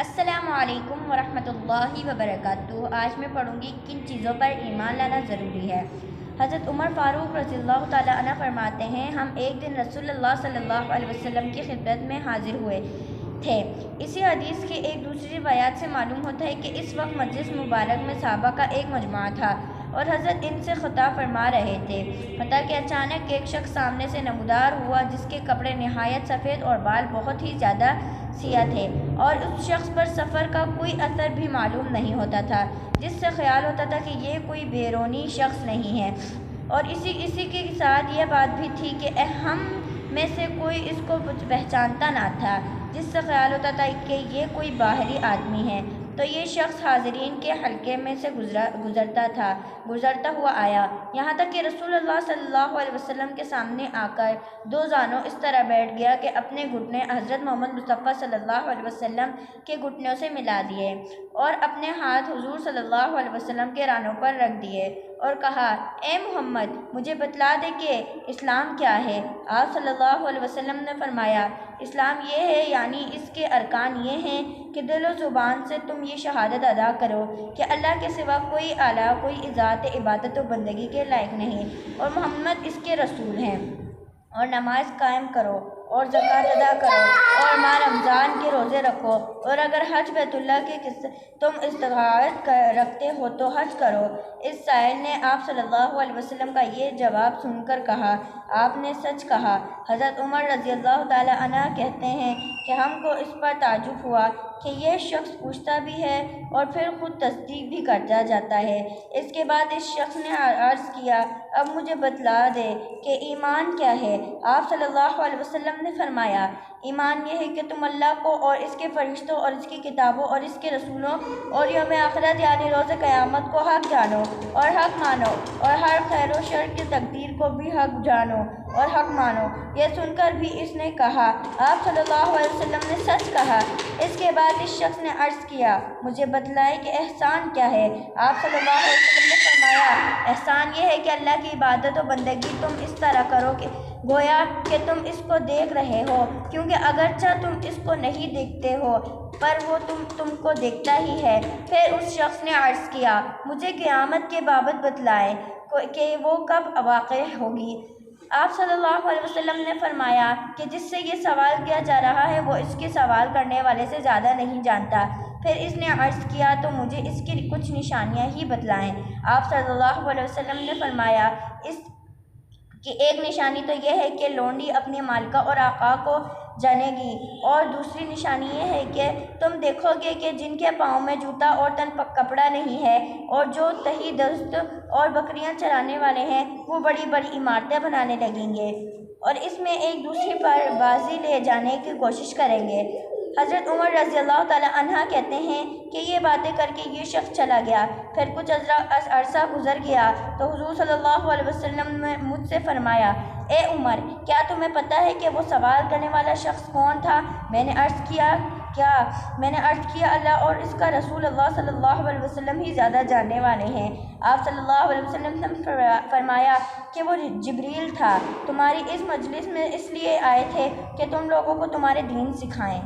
السلام علیکم ورحمۃ اللہ وبرکاتہ۔ آج میں پڑھوں گی کن چیزوں پر ایمان لانا ضروری ہے۔ حضرت عمر فاروق رضی اللہ تعالیٰ عنہ فرماتے ہیں، ہم ایک دن رسول اللہ صلی اللہ علیہ وسلم کی خدمت میں حاضر ہوئے تھے۔ اسی حدیث کے ایک دوسری روایات سے معلوم ہوتا ہے کہ اس وقت مجلس مبارک میں صحابہ کا ایک مجمع تھا اور حضرت ان سے خطاب فرما رہے تھے، حتیٰ کہ اچانک ایک شخص سامنے سے نمودار ہوا جس کے کپڑے نہایت سفید اور بال بہت ہی زیادہ سیاہ تھے، اور اس شخص پر سفر کا کوئی اثر بھی معلوم نہیں ہوتا تھا، جس سے خیال ہوتا تھا کہ یہ کوئی بیرونی شخص نہیں ہے، اور اسی کے ساتھ یہ بات بھی تھی کہ ہم میں سے کوئی اس کو پہچانتا نہ تھا، جس سے خیال ہوتا تھا کہ یہ کوئی باہری آدمی ہے۔ تو یہ شخص حاضرین کے حلقے میں سے گزرتا ہوا آیا، یہاں تک کہ رسول اللہ صلی اللہ علیہ وسلم کے سامنے آ کر دو زانوں اس طرح بیٹھ گیا کہ اپنے گھٹنے حضرت محمد مصطفیٰ صلی اللہ علیہ وسلم کے گھٹنوں سے ملا دیے اور اپنے ہاتھ حضور صلی اللہ علیہ وسلم کے رانوں پر رکھ دیے اور کہا، اے محمد، مجھے بتلا دے کہ اسلام کیا ہے۔ آپ صلی اللہ علیہ وسلم نے فرمایا، اسلام یہ ہے، یعنی اس کے ارکان یہ ہیں کہ دل و زبان سے تم یہ شہادت ادا کرو کہ اللہ کے سوا کوئی الہ، کوئی ذات عبادت و بندگی کے لائق نہیں، اور محمد اس کے رسول ہیں، اور نماز قائم کرو اور زکوٰۃ ادا کرو اور ماہ رمضان کے روزے رکھو، اور اگر حج بیت اللہ کے تم استطاعت رکھتے ہو تو حج کرو۔ اس سائل نے آپ صلی اللہ علیہ وسلم کا یہ جواب سن کر کہا، آپ نے سچ کہا۔ حضرت عمر رضی اللہ تعالیٰ عنہ کہتے ہیں کہ ہم کو اس پر تعجب ہوا کہ یہ شخص پوچھتا بھی ہے اور پھر خود تصدیق بھی کرتا جاتا ہے۔ اس کے بعد اس شخص نے عرض کیا، اب مجھے بتلا دے کہ ایمان کیا ہے۔ آپ صلی اللہ علیہ وسلم نے فرمایا، ایمان یہ ہے کہ تم اللہ کو اور اس کے فرشتوں اور اس کی کتابوں اور اس کے رسولوں اور یوم آخرت یعنی روز قیامت کو حق جانو اور حق مانو، اور ہر خیر و شر کی تقدیر کو بھی حق جانو اور حق مانو۔ یہ سن کر بھی اس نے کہا، آپ صلی اللہ علیہ وسلم نے سچ کہا۔ اس کے بعد اس شخص نے عرض کیا، مجھے بتلائے کہ احسان کیا ہے۔ آپ صلی اللہ علیہ وسلم نے فرمایا، احسان یہ ہے کہ اللہ کی عبادت و بندگی تم اس طرح کرو کہ گویا کہ تم اس کو دیکھ رہے ہو، کیونکہ اگرچہ تم اس کو نہیں دیکھتے ہو پر وہ تم کو دیکھتا ہی ہے۔ پھر اس شخص نے عرض کیا، مجھے قیامت کے بابت بتلائے کہ وہ کب واقع ہوگی۔ آپ صلی اللہ علیہ وسلم نے فرمایا کہ جس سے یہ سوال کیا جا رہا ہے وہ اس کے سوال کرنے والے سے زیادہ نہیں جانتا۔ پھر اس نے عرض کیا، تو مجھے اس کی کچھ نشانیاں ہی بتلائیں۔ آپ صلی اللہ علیہ وسلم نے فرمایا، اس کی ایک نشانی تو یہ ہے کہ لونڈی اپنے مالکہ اور آقا کو جانے گی، اور دوسری نشانی یہ ہے کہ تم دیکھو گے کہ جن کے پاؤں میں جوتا اور تن کپڑا نہیں ہے اور جو تہی دست اور بکریاں چرانے والے ہیں، وہ بڑی بڑی عمارتیں بنانے لگیں گے اور اس میں ایک دوسرے پر بازی لے جانے کی کوشش کریں گے۔ حضرت عمر رضی اللہ تعالیٰ عنہ کہتے ہیں کہ یہ باتیں کر کے یہ شخص چلا گیا۔ پھر کچھ عرصہ گزر گیا تو حضور صلی اللہ علیہ وسلم نے مجھ سے فرمایا، اے عمر، کیا تمہیں پتہ ہے کہ وہ سوال کرنے والا شخص کون تھا؟ میں نے عرض کیا، اللہ اور اس کا رسول اللہ صلی اللہ علیہ وسلم ہی زیادہ جاننے والے ہیں۔ آپ صلی اللہ علیہ وسلم نے فرمایا کہ وہ جبریل تھا، تمہاری اس مجلس میں اس لیے آئے تھے کہ تم لوگوں کو تمہارے دین سکھائیں۔